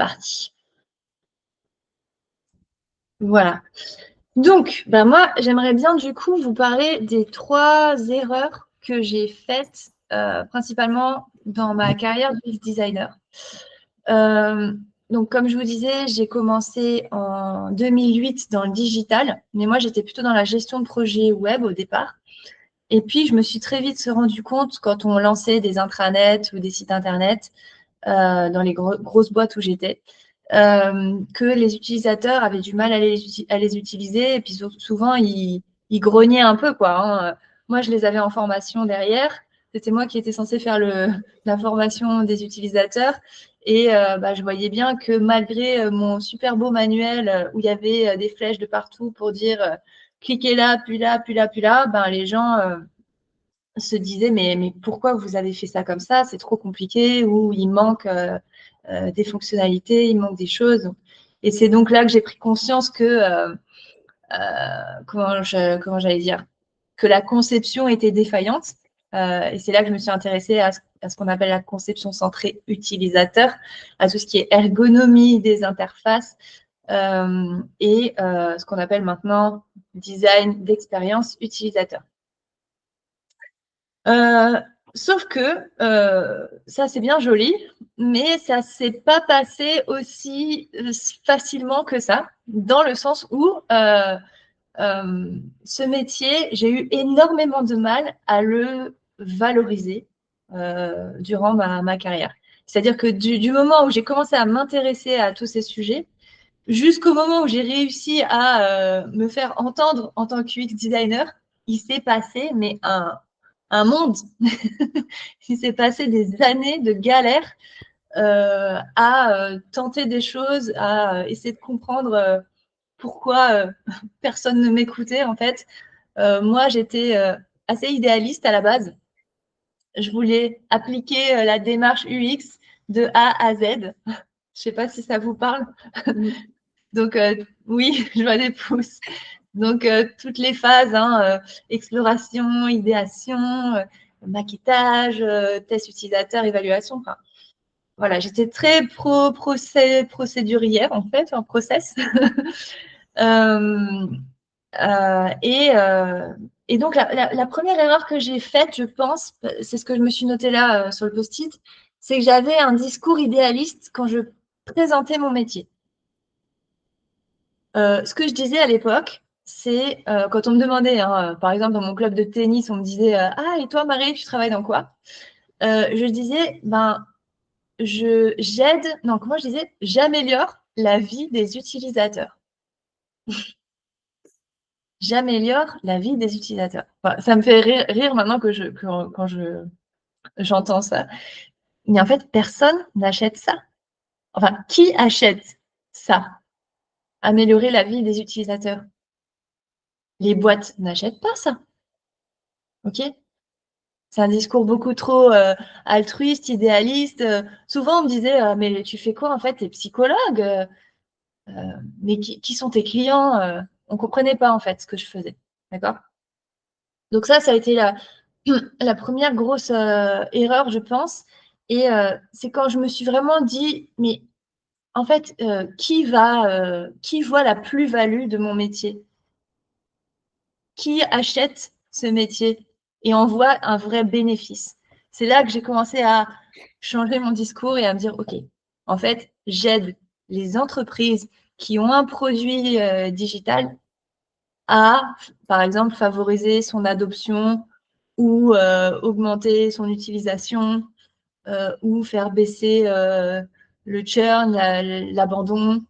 parti. Voilà. Donc, moi, j'aimerais bien du coup vous parler des 3 erreurs que j'ai faites principalement dans ma carrière de UX designer. Donc, comme je vous disais, j'ai commencé en 2008 dans le digital, mais moi, j'étais plutôt dans la gestion de projets web au départ. Et puis, je me suis très vite rendu compte, quand on lançait des intranets ou des sites internet dans les grosses boîtes où j'étais, que les utilisateurs avaient du mal à les utiliser. Et puis, souvent, ils grognaient un peu, quoi. Hein. Moi, je les avais en formation derrière. C'était moi qui étais censée faire la formation des utilisateurs. Et je voyais bien que malgré mon super beau manuel où il y avait des flèches de partout pour dire cliquez là, puis là, puis là, puis là, les gens se disaient mais pourquoi vous avez fait ça comme ça? C'est trop compliqué ou il manque des fonctionnalités, il manque des choses. Et c'est donc là que j'ai pris conscience que comment j'allais dire, que la conception était défaillante. Et c'est là que je me suis intéressée à ce qu'on appelle la conception centrée utilisateur, à tout ce qui est ergonomie des interfaces et ce qu'on appelle maintenant design d'expérience utilisateur. Sauf que ça, c'est bien joli, mais ça ne s'est pas passé aussi facilement que ça, dans le sens où ce métier, j'ai eu énormément de mal à le valoriser durant ma carrière. C'est-à-dire que du moment où j'ai commencé à m'intéresser à tous ces sujets, jusqu'au moment où j'ai réussi à me faire entendre en tant que UX designer, il s'est passé mais un monde. Il s'est passé des années de galère à tenter des choses, à essayer de comprendre pourquoi personne ne m'écoutait en fait. Moi, j'étais assez idéaliste à la base. Je voulais appliquer la démarche UX de A à Z. Je ne sais pas si ça vous parle. Donc, oui, je vois des pouces. Donc, toutes les phases, exploration, idéation, maquettage, test utilisateur, évaluation. Enfin, voilà, j'étais très procédurière, en fait, en process. Et donc, la première erreur que j'ai faite, je pense, c'est ce que je me suis noté là sur le post-it, c'est que j'avais un discours idéaliste quand je présentais mon métier. Ce que je disais à l'époque, c'est quand on me demandait, par exemple, dans mon club de tennis, on me disait ah, et toi, Marie, tu travailles dans quoi je disais, comment je disais j'améliore la vie des utilisateurs. J'améliore la vie des utilisateurs. Enfin, ça me fait rire maintenant quand j'entends ça. Mais en fait, personne n'achète ça. Enfin, qui achète ça? Améliorer la vie des utilisateurs. Les boîtes n'achètent pas ça. OK? C'est un discours beaucoup trop altruiste, idéaliste. Souvent, on me disait mais tu fais quoi en fait? Tu es psychologue mais qui sont tes clients on ne comprenait pas en fait ce que je faisais. D'accord? Donc ça a été la première grosse erreur, je pense. Et c'est quand je me suis vraiment dit, mais en fait, qui voit la plus-value de mon métier? Qui achète ce métier et en voit un vrai bénéfice? C'est là que j'ai commencé à changer mon discours et à me dire, OK, en fait, j'aide les entreprises qui ont un produit digital à, par exemple, favoriser son adoption ou augmenter son utilisation ou faire baisser le churn, l'abandon,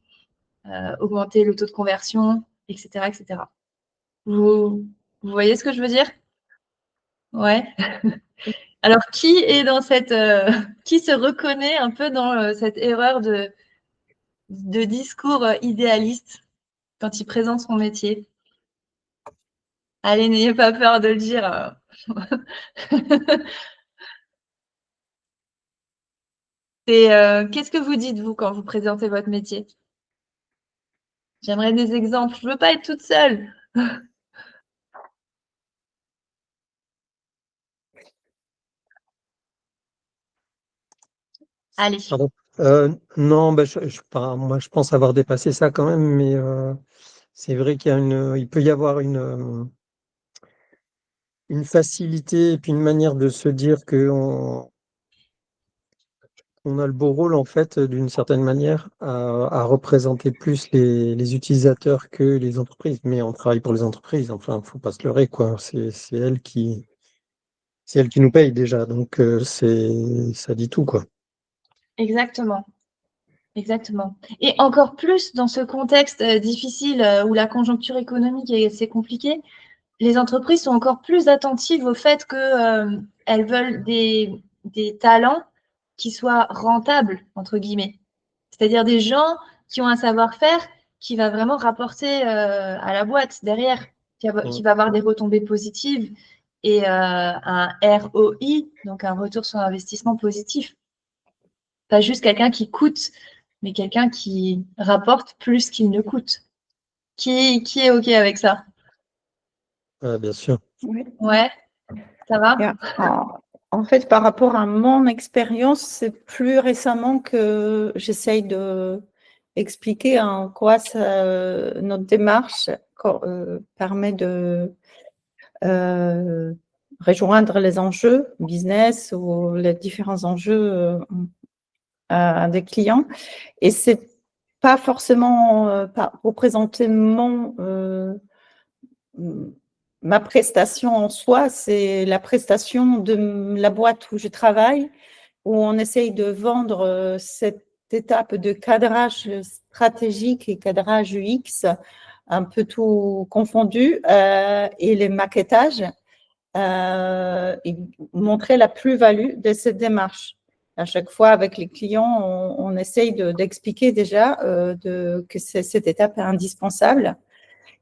augmenter le taux de conversion, etc. etc. Vous voyez ce que je veux dire? Ouais. Alors, qui est dans qui se reconnaît un peu dans cette erreur de discours idéaliste quand il présente son métier? Allez, n'ayez pas peur de le dire. Qu'est-ce que vous dites, vous, quand vous présentez votre métier? J'aimerais des exemples. Je ne veux pas être toute seule. Allez. Pardon. Non, moi je pense avoir dépassé ça quand même, mais c'est vrai il peut y avoir une facilité et puis une manière de se dire qu'on a le beau rôle en fait d'une certaine manière à représenter plus les utilisateurs que les entreprises. Mais on travaille pour les entreprises, enfin, faut pas se leurrer quoi. C'est elles qui nous payent déjà, donc ça dit tout quoi. Exactement. Exactement. Et encore plus dans ce contexte difficile où la conjoncture économique est assez compliquée, les entreprises sont encore plus attentives au fait que elles veulent des talents qui soient rentables, entre guillemets. C'est-à-dire des gens qui ont un savoir-faire qui va vraiment rapporter à la boîte derrière, qui va avoir des retombées positives et un ROI, donc un retour sur investissement positif. Pas juste quelqu'un qui coûte, mais quelqu'un qui rapporte plus qu'il ne coûte. Qui est OK avec ça? Bien sûr. Oui. Ouais, ça va? Et en fait, par rapport à mon expérience, c'est plus récemment que j'essaye de expliquer en quoi notre démarche permet de rejoindre les enjeux business ou les différents enjeux des clients. Et c'est pas forcément pas représenter ma prestation en soi, c'est la prestation de la boîte où je travaille, où on essaye de vendre cette étape de cadrage stratégique et cadrage UX, un peu tout confondu, et les maquettages, et montrer la plus-value de cette démarche. À chaque fois, avec les clients, on essaye d'expliquer déjà que cette étape est indispensable.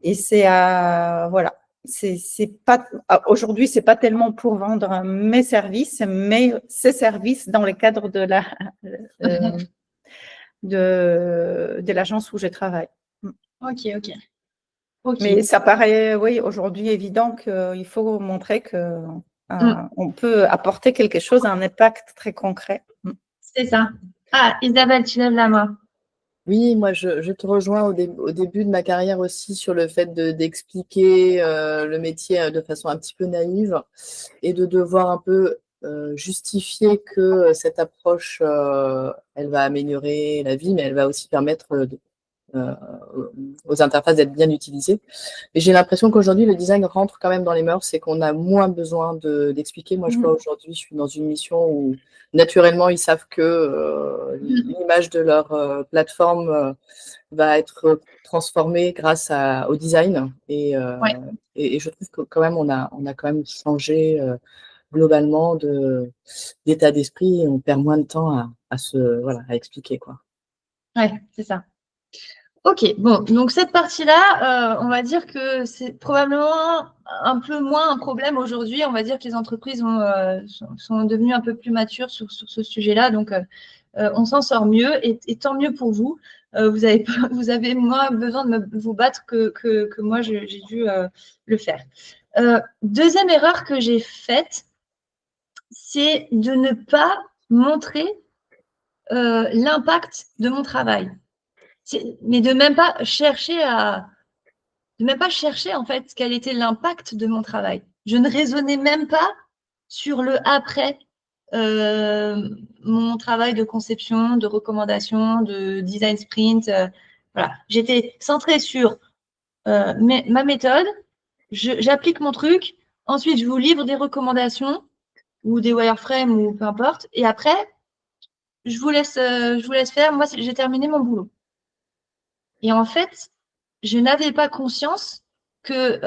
Et c'est voilà. C'est pas aujourd'hui, c'est pas tellement pour vendre mes services, mais ces services dans le cadre de l'agence où je travaille. OK. OK. Mais ça paraît, oui, aujourd'hui évident qu'il faut montrer que on peut apporter quelque chose, un impact très concret. C'est ça. Ah, Isabelle, tu lèves la main. Oui, moi je te rejoins au début de ma carrière aussi sur le fait d'expliquer le métier de façon un petit peu naïve et de devoir un peu justifier que cette approche, elle va améliorer la vie, mais elle va aussi permettre euh, aux interfaces d'être bien utilisées. Et j'ai l'impression qu'aujourd'hui, le design rentre quand même dans les mœurs et qu'on a moins besoin d'expliquer. Moi, je vois aujourd'hui, je suis dans une mission où naturellement, ils savent que l'image de leur plateforme va être transformée grâce au design. Et je trouve que quand même, on a quand même changé globalement d'état d'esprit et on perd moins de temps à expliquer, quoi. Ouais, c'est ça. OK, bon, donc cette partie-là, on va dire que c'est probablement un peu moins un problème aujourd'hui. On va dire que les entreprises sont devenues un peu plus matures sur ce sujet-là, donc on s'en sort mieux et tant mieux pour vous. Vous avez moins besoin de vous battre que moi, j'ai dû le faire. Deuxième erreur que j'ai faite, c'est de ne pas montrer l'impact de mon travail. Mais de même pas chercher en fait quel était l'impact de mon travail. Je ne raisonnais même pas sur le après mon travail de conception, de recommandation, de design sprint. Voilà, j'étais centrée sur ma méthode. J'applique mon truc. Ensuite, je vous livre des recommandations ou des wireframes ou peu importe. Et après, je vous laisse faire. Moi, j'ai terminé mon boulot. Et en fait, je n'avais pas conscience que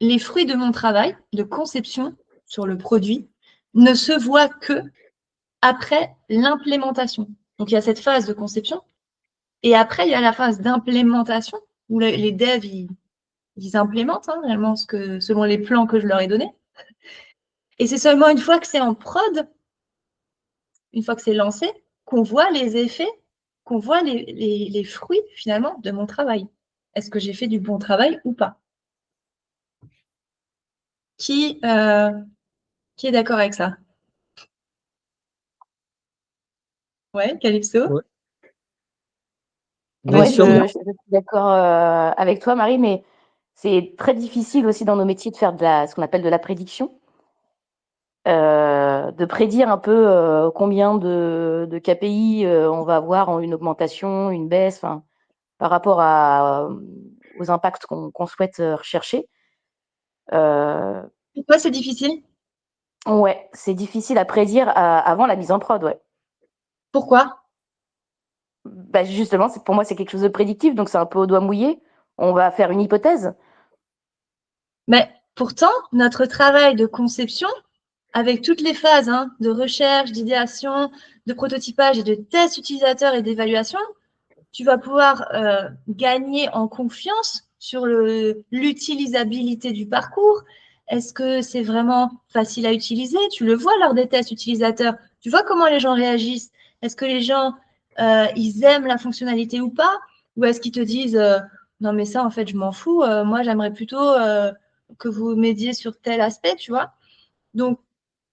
les fruits de mon travail de conception sur le produit ne se voient que après l'implémentation. Donc, il y a cette phase de conception et après, il y a la phase d'implémentation où les devs, ils implémentent réellement selon les plans que je leur ai donnés. Et c'est seulement une fois que c'est en prod, une fois que c'est lancé, qu'on voit les effets, qu'on voit les fruits finalement de mon travail. Est-ce que j'ai fait du bon travail ou pas? Qui est d'accord avec ça? Ouais, Calypso. Ouais. Bien Ouais, sûr, je suis d'accord avec toi, Marie, mais c'est très difficile aussi dans nos métiers de faire ce qu'on appelle de la prédiction, de prédire un peu combien de KPI on va avoir en une augmentation, une baisse, par rapport aux impacts qu'on souhaite rechercher. Pourquoi c'est difficile? Ouais, c'est difficile à prédire avant la mise en prod, ouais. Pourquoi? Bah justement, pour moi, c'est quelque chose de prédictif, donc c'est un peu au doigt mouillé. On va faire une hypothèse. Mais pourtant, notre travail de conception, avec toutes les phases de recherche, d'idéation, de prototypage et de test utilisateur et d'évaluation, tu vas pouvoir gagner en confiance sur l'utilisabilité du parcours. Est-ce que c'est vraiment facile à utiliser? Tu le vois lors des tests utilisateurs. Tu vois comment les gens réagissent. Est-ce que les gens, ils aiment la fonctionnalité ou pas? Ou est-ce qu'ils te disent non, mais ça, en fait, je m'en fous. Moi, j'aimerais plutôt que vous m'aidiez sur tel aspect, tu vois. Donc,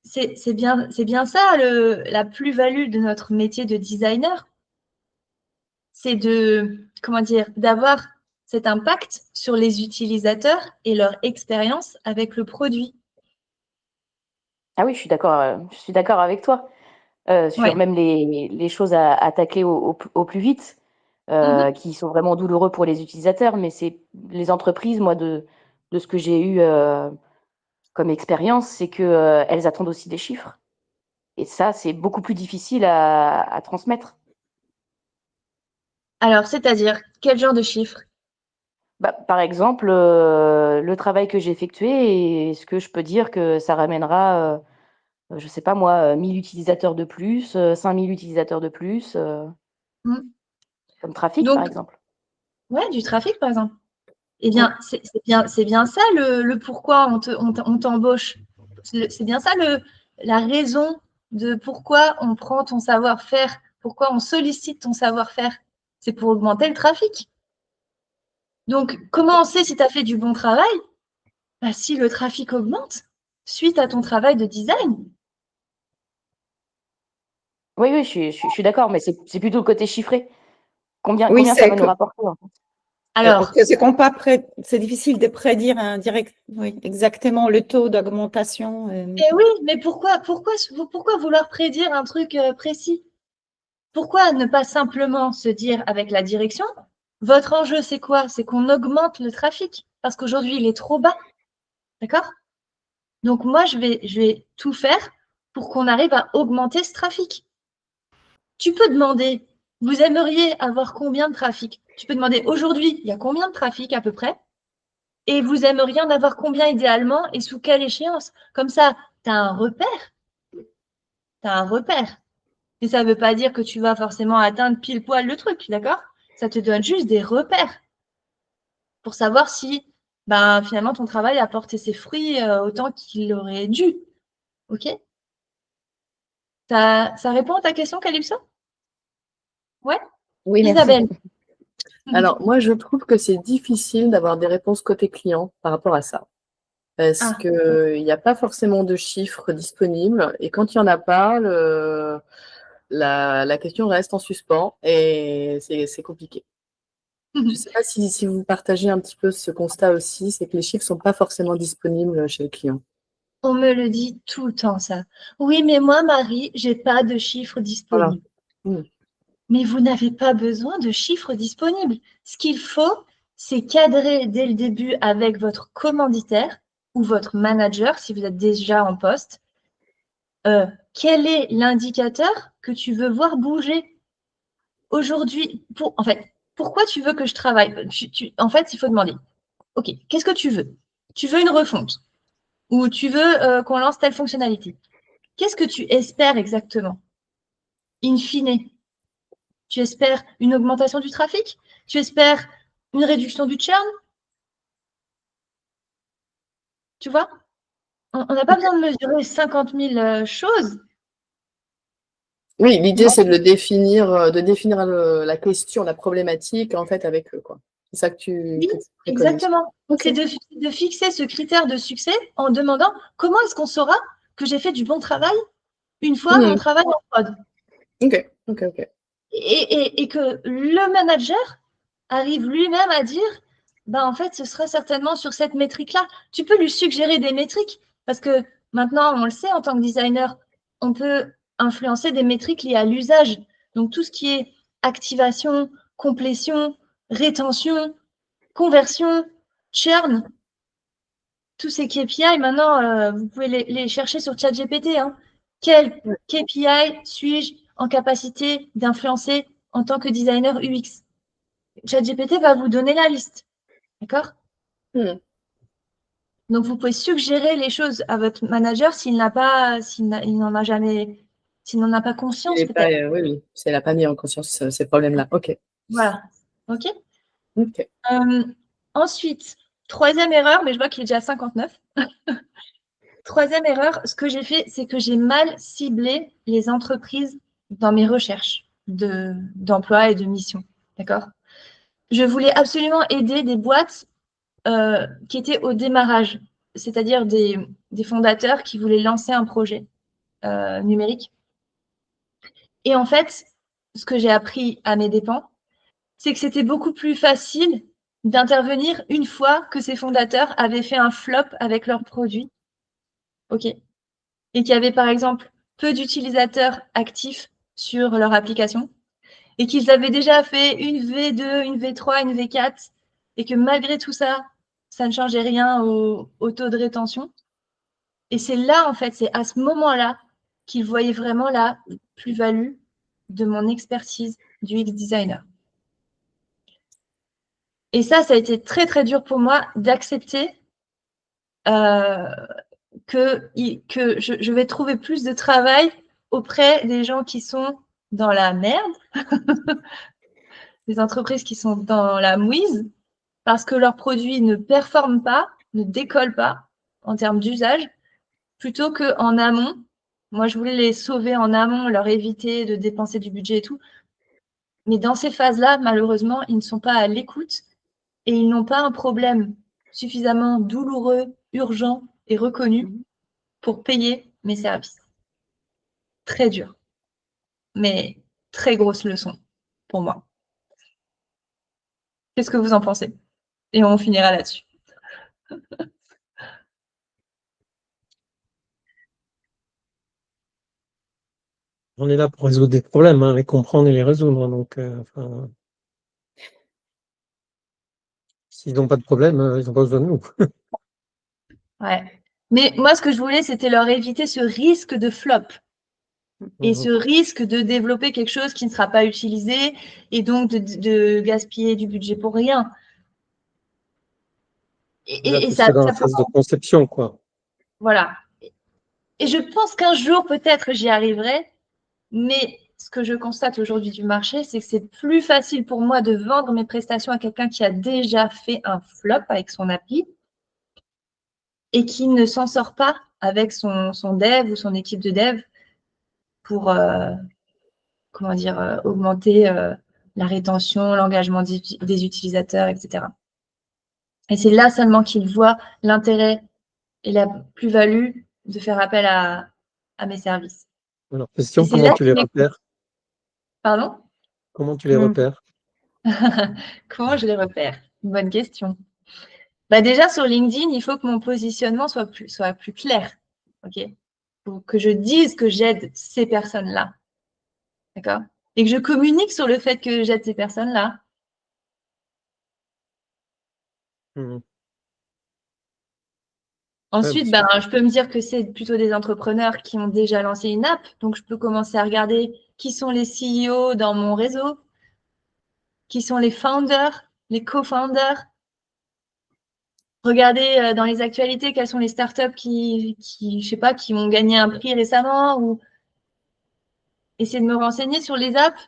c'est bien ça, la plus-value de notre métier de designer. C'est comment dire, d'avoir cet impact sur les utilisateurs et leur expérience avec le produit. Ah oui, je suis d'accord avec toi. Sur Ouais. même les choses à tacler au plus vite, qui sont vraiment douloureux pour les utilisateurs, mais c'est les entreprises, moi, de ce que j'ai eu comme expérience, c'est que elles attendent aussi des chiffres. Et ça, c'est beaucoup plus difficile à transmettre. Alors, c'est-à-dire, quel genre de chiffres? Bah, par exemple, le travail que j'ai effectué, est-ce que je peux dire que ça ramènera, je sais pas moi, 1000 utilisateurs de plus, 5000 utilisateurs de plus, comme trafic, par Donc, exemple? ouais, du trafic, par exemple. Eh bien, c'est bien ça le pourquoi on t'embauche. C'est bien ça la raison de pourquoi on prend ton savoir-faire, pourquoi on sollicite ton savoir-faire. C'est pour augmenter le trafic. Donc, comment on sait si tu as fait du bon travail? Bah, si le trafic augmente suite à ton travail de design. Oui, je suis d'accord, mais c'est plutôt le côté chiffré. Oui, Combien ça c'est va nous rapporter, en fait? Alors, c'est difficile de prédire exactement le taux d'augmentation. oui, mais pourquoi vouloir prédire un truc précis? Pourquoi ne pas simplement se dire avec la direction, votre enjeu, c'est quoi? C'est qu'on augmente le trafic parce qu'aujourd'hui, il est trop bas. D'accord? Donc, moi, je vais tout faire pour qu'on arrive à augmenter ce trafic. Tu peux demander, vous aimeriez avoir combien de trafic? Tu peux demander, aujourd'hui, il y a combien de trafic à peu près? Et vous aimeriez en avoir combien idéalement et sous quelle échéance? Comme ça, tu as un repère. Tu as un repère. Mais ça ne veut pas dire que tu vas forcément atteindre pile poil le truc, d'accord? Ça te donne juste des repères pour savoir si finalement ton travail a porté ses fruits autant qu'il aurait dû. OK? Ça répond à ta question, Calypso? Ouais? Oui, merci. Isabelle? Alors, moi, je trouve que c'est difficile d'avoir des réponses côté client par rapport à ça. Parce qu'il n'y a pas forcément de chiffres disponibles. Et quand il n'y en a pas, la question reste en suspens et c'est compliqué. Je ne sais pas si vous partagez un petit peu ce constat aussi, c'est que les chiffres ne sont pas forcément disponibles chez le client. On me le dit tout le temps, ça. Oui, mais moi, Marie, j'ai pas de chiffres disponibles. Voilà. Mais vous n'avez pas besoin de chiffres disponibles. Ce qu'il faut, c'est cadrer dès le début avec votre commanditaire ou votre manager, si vous êtes déjà en poste, quel est l'indicateur que tu veux voir bouger aujourd'hui? En fait, pourquoi tu veux que je travaille? En fait, il faut demander, OK, qu'est-ce que tu veux? Tu veux une refonte ou tu veux qu'on lance telle fonctionnalité? Qu'est-ce que tu espères exactement? In fine, tu espères une augmentation du trafic? Tu espères une réduction du churn? Tu vois? On n'a pas besoin de mesurer 50 000 choses. Oui, l'idée, c'est de définir la question, la problématique, en fait, avec eux, quoi. C'est ça que tu préconises. Exactement. Okay. C'est de fixer ce critère de succès en demandant comment est-ce qu'on saura que j'ai fait du bon travail une fois mon travail en prod. Ok. Et que le manager arrive lui-même à dire, bah, en fait, ce sera certainement sur cette métrique-là. Tu peux lui suggérer des métriques parce que maintenant, on le sait, en tant que designer, on peut influencer des métriques liées à l'usage. Donc, tout ce qui est activation, complétion, rétention, conversion, churn, tous ces KPI, maintenant, vous pouvez les chercher sur ChatGPT. Hein. Quel KPI suis-je en capacité d'influencer en tant que designer UX? ChatGPT va vous donner la liste. D'accord? Donc, vous pouvez suggérer les choses à votre manager s'il n'en a pas conscience, peut-être. Oui, s'il n'a pas mis en conscience ces problèmes-là. Ok. Voilà. OK? Ok. Ensuite, troisième erreur, mais je vois qu'il est déjà 59. Troisième erreur, ce que j'ai fait, c'est que j'ai mal ciblé les entreprises dans mes recherches d'emploi et de mission. D'accord? Je voulais absolument aider des boîtes qui étaient au démarrage, c'est-à-dire des fondateurs qui voulaient lancer un projet numérique. Et en fait, ce que j'ai appris à mes dépens, c'est que c'était beaucoup plus facile d'intervenir une fois que ces fondateurs avaient fait un flop avec leurs produits. OK. Et qu'il y avait, par exemple, peu d'utilisateurs actifs sur leur application et qu'ils avaient déjà fait une V2, une V3, une V4 et que malgré tout ça, ça ne changeait rien au taux de rétention. Et c'est là, en fait, c'est à ce moment-là qu'ils voyaient vraiment la plus-value de mon expertise du UX designer. Et ça a été très, très dur pour moi d'accepter que je vais trouver plus de travail auprès des gens qui sont dans la merde, des entreprises qui sont dans la mouise, parce que leurs produits ne performent pas, ne décollent pas en termes d'usage, plutôt qu'en amont. Moi, je voulais les sauver en amont, leur éviter de dépenser du budget et tout. Mais dans ces phases-là, malheureusement, ils ne sont pas à l'écoute et ils n'ont pas un problème suffisamment douloureux, urgent et reconnu pour payer mes services. Très dur, mais très grosse leçon pour moi. Qu'est-ce que vous en pensez? Et on finira là-dessus. On est là pour résoudre des problèmes, hein, les comprendre et les résoudre. Donc, s'ils n'ont pas de problème, ils n'ont pas besoin de nous. Ouais. Mais moi, ce que je voulais, c'était leur éviter ce risque de flop et ce risque de développer quelque chose qui ne sera pas utilisé et donc de gaspiller du budget pour rien. Et ça dans la phase de conception, quoi. Voilà. Et je pense qu'un jour, peut-être, j'y arriverai, mais ce que je constate aujourd'hui du marché, c'est que c'est plus facile pour moi de vendre mes prestations à quelqu'un qui a déjà fait un flop avec son appli et qui ne s'en sort pas avec son dev ou son équipe de dev pour augmenter la rétention, l'engagement des utilisateurs, etc. Et c'est là seulement qu'ils voient l'intérêt et la plus-value de faire appel à mes services. Alors, question, comment tu les repères? Pardon? Comment tu les repères? Comment je les repère? Une bonne question. Bah déjà, sur LinkedIn, il faut que mon positionnement soit plus clair. OK? Il faut que je dise que j'aide ces personnes-là. D'accord? Et que je communique sur le fait que j'aide ces personnes-là. Ensuite, je peux me dire que c'est plutôt des entrepreneurs qui ont déjà lancé une app. Donc, je peux commencer à regarder qui sont les CEO dans mon réseau, qui sont les founders, les co-founders. Regarder dans les actualités quelles sont les startups qui ont gagné un prix récemment ou essayer de me renseigner sur les apps,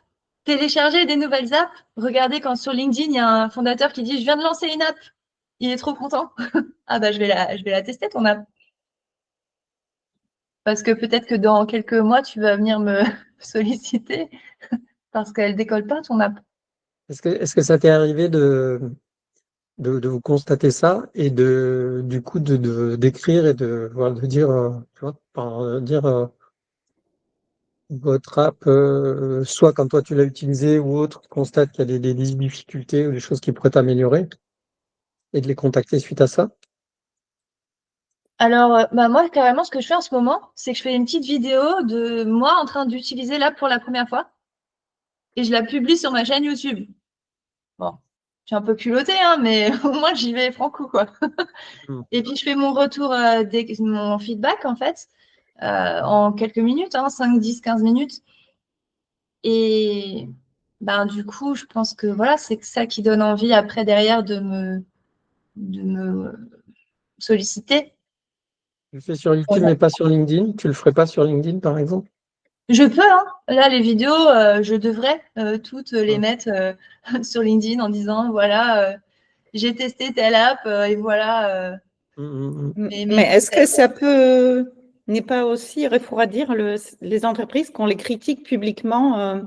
télécharger des nouvelles apps, regarder quand sur LinkedIn, il y a un fondateur qui dit « Je viens de lancer une app ». Il est trop content. Ah bah, je vais la tester, ton app. Parce que peut-être que dans quelques mois, tu vas venir me solliciter parce qu'elle ne décolle pas, ton app. Est-ce que ça t'est arrivé de vous constater ça et du coup d'écrire et de dire, tu vois, dire votre app, soit quand toi tu l'as utilisé ou autre, constate qu'il y a des difficultés ou des choses qui pourraient t'améliorer et de les contacter suite à ça? Alors, moi, carrément, ce que je fais en ce moment, c'est que je fais une petite vidéo de moi en train d'utiliser l'app pour la première fois et je la publie sur ma chaîne YouTube. Bon, je suis un peu culottée, hein, mais au moins j'y vais franco, quoi. Mm. Et puis, je fais mon retour, mon feedback, en fait, en quelques minutes, hein, 5, 10, 15 minutes. Et ben, du coup, je pense que voilà, c'est ça qui donne envie après, derrière, de me solliciter. Tu le fais sur YouTube mais pas sur LinkedIn? Tu le ferais pas sur LinkedIn par exemple? Je peux, hein. Là, les vidéos, je devrais toutes les Mm. mettre sur LinkedIn en disant, voilà, j'ai testé telle app et voilà Mm, mm, mm. Mais est-ce que ça n'est pas aussi refroidir les entreprises qu'on les critique publiquement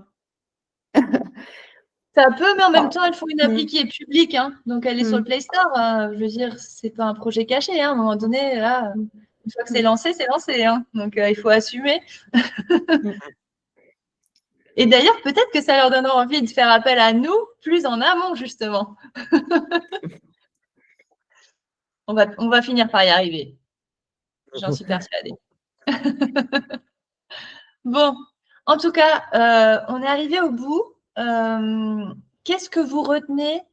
Ça peut, mais en même Ah. temps, il faut une appli qui est publique, hein. Donc elle est sur le Mm. Play Store. Je veux dire, c'est pas un projet caché, hein. À un moment donné, là, une fois que c'est lancé, hein. Donc il faut assumer. Mm. Et d'ailleurs, peut-être que ça leur donnera envie de faire appel à nous plus en amont, justement. On va finir par y arriver. J'en suis persuadée. Bon, en tout cas, on est arrivé au bout. Qu'est-ce que vous retenez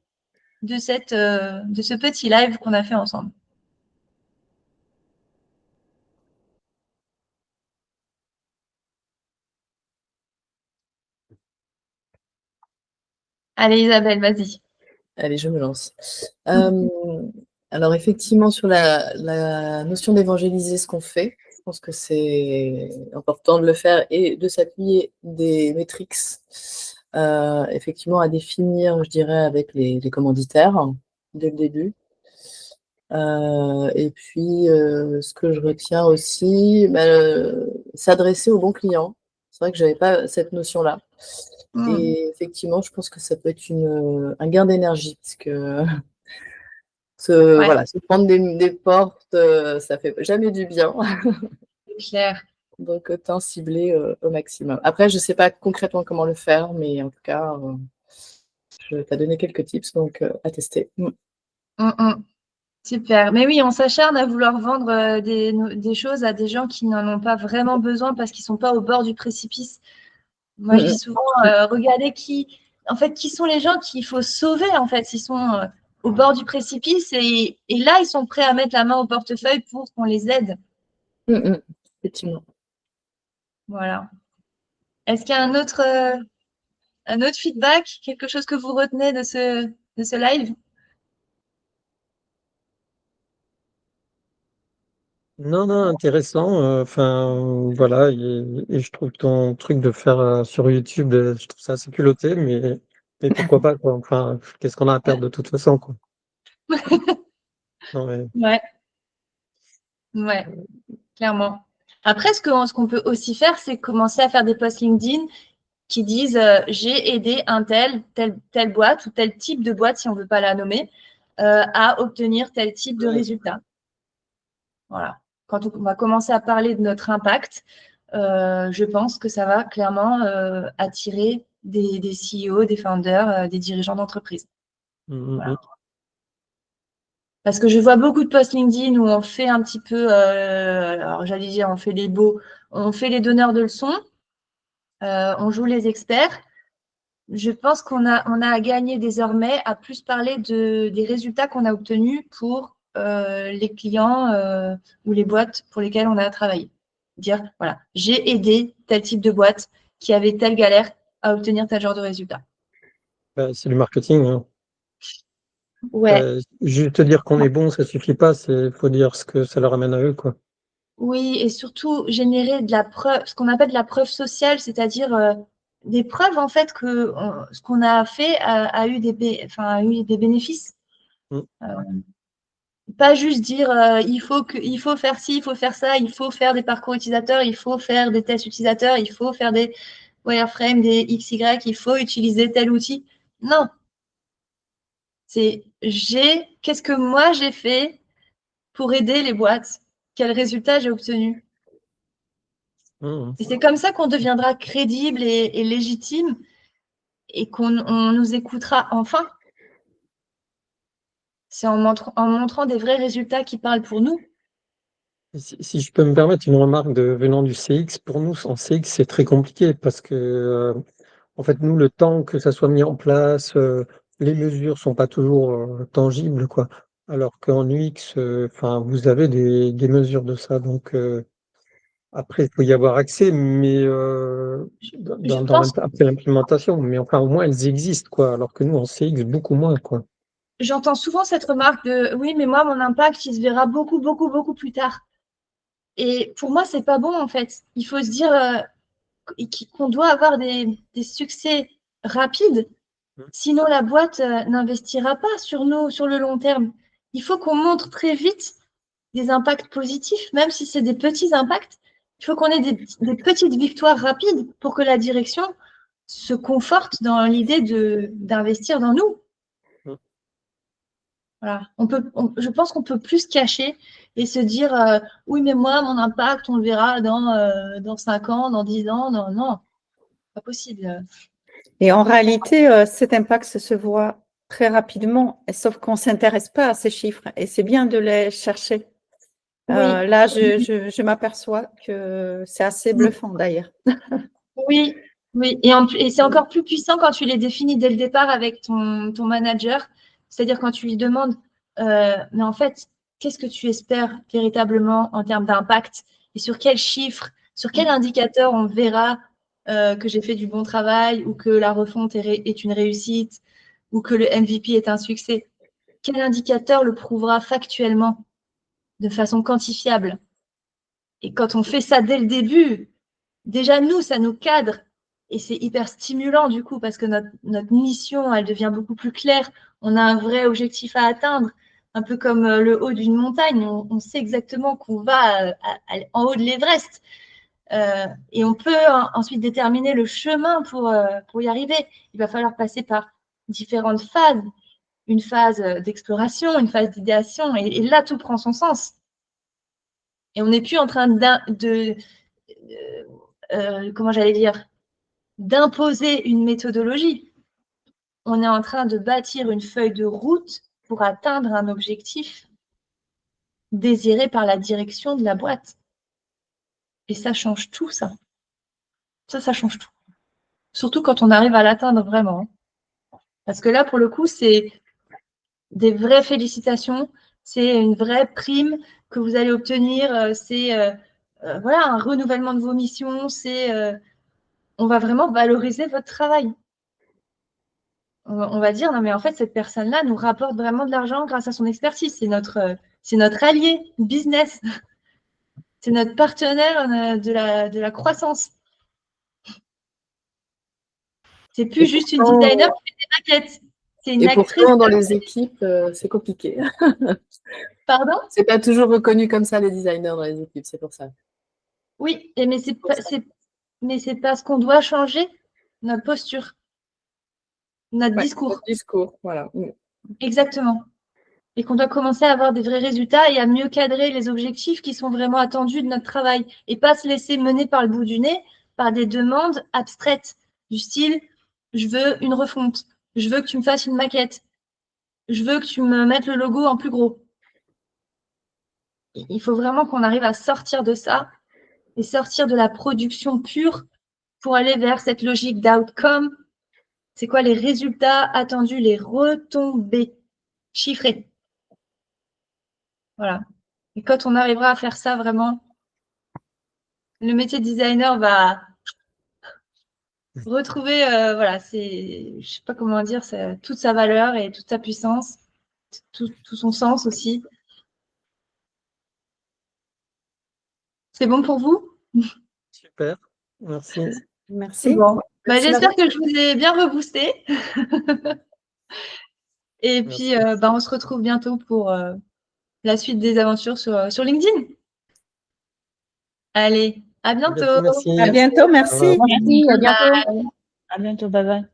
de ce petit live qu'on a fait ensemble? Allez, Isabelle, vas-y. Allez, je me lance. Alors effectivement, sur la notion d'évangéliser ce qu'on fait, je pense que c'est important de le faire et de s'appuyer des métriques, effectivement à définir, je dirais, avec les commanditaires dès le début. Et puis, ce que je retiens aussi, s'adresser aux bons clients. C'est vrai que j'avais pas cette notion-là. Et effectivement, je pense que ça peut être un gain d'énergie parce que Ouais, voilà, se prendre des portes, ça fait jamais du bien. c'est clair. Donc autant cibler, au maximum. Après, je sais pas concrètement comment le faire, mais en tout cas, tu as donné quelques tips, donc à tester. Super. Mais oui, on s'acharne à vouloir vendre des choses à des gens qui n'en ont pas vraiment besoin parce qu'ils sont pas au bord du précipice. Moi, je dis souvent, regardez qui sont les gens qu'il faut sauver, en fait. Ils sont au bord du précipice et là, ils sont prêts à mettre la main au portefeuille pour qu'on les aide. Effectivement. Voilà. Est-ce qu'il y a un autre feedback, quelque chose que vous retenez de ce live? Non, non, intéressant. Enfin, voilà, et je trouve ton truc de faire sur YouTube, je trouve ça assez culotté, mais pourquoi pas, quoi. Enfin, qu'est-ce qu'on a à perdre de toute façon, quoi. Non, mais, Ouais, ouais, clairement. Après, ce qu'on peut aussi faire, c'est commencer à faire des posts LinkedIn qui disent j'ai aidé telle boîte ou tel type de boîte, si on ne veut pas la nommer, à obtenir tel type de résultat. Voilà. Quand on va commencer à parler de notre impact, je pense que ça va clairement attirer des CEO, des founders, des dirigeants d'entreprise. Voilà. Parce que je vois beaucoup de posts LinkedIn où on fait un petit peu, alors j'allais dire, on fait les beaux, on fait les donneurs de leçons, on joue les experts. Je pense qu'on a à gagner désormais à plus parler des résultats qu'on a obtenus pour les clients ou les boîtes pour lesquelles on a travaillé. Dire, voilà, j'ai aidé tel type de boîte qui avait telle galère à obtenir tel genre de résultat. c'est du marketing, hein. Ouais, Juste dire qu'on est bon, ça suffit pas, faut dire ce que ça leur amène à eux, quoi. oui, et surtout générer de la preuve, ce qu'on appelle de la preuve sociale, c'est-à-dire des preuves en fait que ce qu'on a fait a eu a eu des bénéfices. Mm. Pas juste dire il faut faire ci, il faut faire ça, il faut faire des parcours utilisateurs, il faut faire des tests utilisateurs, il faut faire des wireframes, des XY, il faut utiliser tel outil. Non, c'est qu'est-ce que moi j'ai fait pour aider les boîtes, quels résultats j'ai obtenus. Mmh. Et c'est comme ça qu'on deviendra crédible et légitime et on nous écoutera enfin. C'est en montrant des vrais résultats qui parlent pour nous. Si je peux me permettre une remarque venant du CX, pour nous, en CX, c'est très compliqué parce que, en fait, nous, le temps que ça soit mis en place, les mesures sont pas toujours tangibles, quoi. Alors qu'en UX, enfin, vous avez des mesures de ça. Donc, après, il faut y avoir accès, mais Je pense, après l'implémentation, mais enfin, au moins, elles existent, quoi. Alors que nous, en CX, beaucoup moins, quoi. j'entends souvent cette remarque de oui, mais moi, mon impact, il se verra beaucoup, beaucoup, beaucoup plus tard. Et pour moi, c'est pas bon, en fait. Il faut se dire qu'on doit avoir des succès rapides. Sinon, la boîte n'investira pas sur nous sur le long terme. Il faut qu'on montre très vite des impacts positifs, même si c'est des petits impacts. Il faut qu'on ait des petites victoires rapides pour que la direction se conforte dans l'idée d'investir dans nous. Mm. Voilà. Je pense qu'on peut plus se cacher et se dire oui, mais moi, mon impact, on le verra dans 5 ans, dans 10 ans. Non, non, pas possible. Et en réalité, cet impact se voit très rapidement, sauf qu'on ne s'intéresse pas à ces chiffres. Et c'est bien de les chercher. Oui. Là, je m'aperçois que c'est assez bluffant d'ailleurs. Oui, oui. Et c'est encore plus puissant quand tu les définis dès le départ avec ton manager. C'est-à-dire quand tu lui demandes, mais en fait, qu'est-ce que tu espères véritablement en termes d'impact et sur quels chiffres, sur quel indicateur on verra que j'ai fait du bon travail ou que la refonte est une réussite ou que le MVP est un succès. Quel indicateur le prouvera factuellement, de façon quantifiable? Et quand on fait ça dès le début, déjà nous, ça nous cadre et c'est hyper stimulant du coup parce que notre mission, elle devient beaucoup plus claire. On a un vrai objectif à atteindre, un peu comme le haut d'une montagne. On sait exactement qu'on va en haut de l'Everest. Et on peut ensuite déterminer le chemin pour y arriver. Il va falloir passer par différentes phases. Une phase d'exploration, une phase d'idéation. Et là, tout prend son sens. Et on n'est plus en train comment j'allais dire, d'imposer une méthodologie. On est en train de bâtir une feuille de route pour atteindre un objectif désiré par la direction de la boîte. Et ça change tout, ça. Ça change tout. Surtout quand on arrive à l'atteindre vraiment. Parce que là, pour le coup, c'est des vraies félicitations. C'est une vraie prime que vous allez obtenir. C'est voilà, un renouvellement de vos missions. On va vraiment valoriser votre travail. On va dire, non, mais en fait, cette personne-là nous rapporte vraiment de l'argent grâce à son expertise. C'est notre allié business. C'est notre partenaire de la croissance. C'est plus juste une designer qui fait des maquettes. C'est une Et actrice. pourtant, dans les équipes, c'est compliqué. Pardon? C'est pas toujours reconnu comme ça, les designers dans les équipes, c'est pour ça. Oui, mais c'est parce qu'on doit changer notre posture, notre discours. Notre discours, voilà. Exactement. Et qu'on doit commencer à avoir des vrais résultats et à mieux cadrer les objectifs qui sont vraiment attendus de notre travail et pas se laisser mener par le bout du nez par des demandes abstraites du style je veux une refonte, je veux que tu me fasses une maquette, je veux que tu me mettes le logo en plus gros. Il faut vraiment qu'on arrive à sortir de ça et sortir de la production pure pour aller vers cette logique d'outcome. C'est quoi les résultats attendus, les retombées chiffrées. Voilà. Et quand on arrivera à faire ça vraiment, le métier de designer va retrouver, voilà, je sais pas comment dire, toute sa valeur et toute sa puissance, tout son sens aussi. C'est bon pour vous? Super, merci. Merci. Bon. Merci, J'espère que je vous ai bien reboosté. Et Merci. puis, on se retrouve bientôt pour la suite des aventures sur LinkedIn. Allez, à bientôt. Merci. À bientôt, merci. Merci, à bientôt. Bye. À bientôt, bye bye.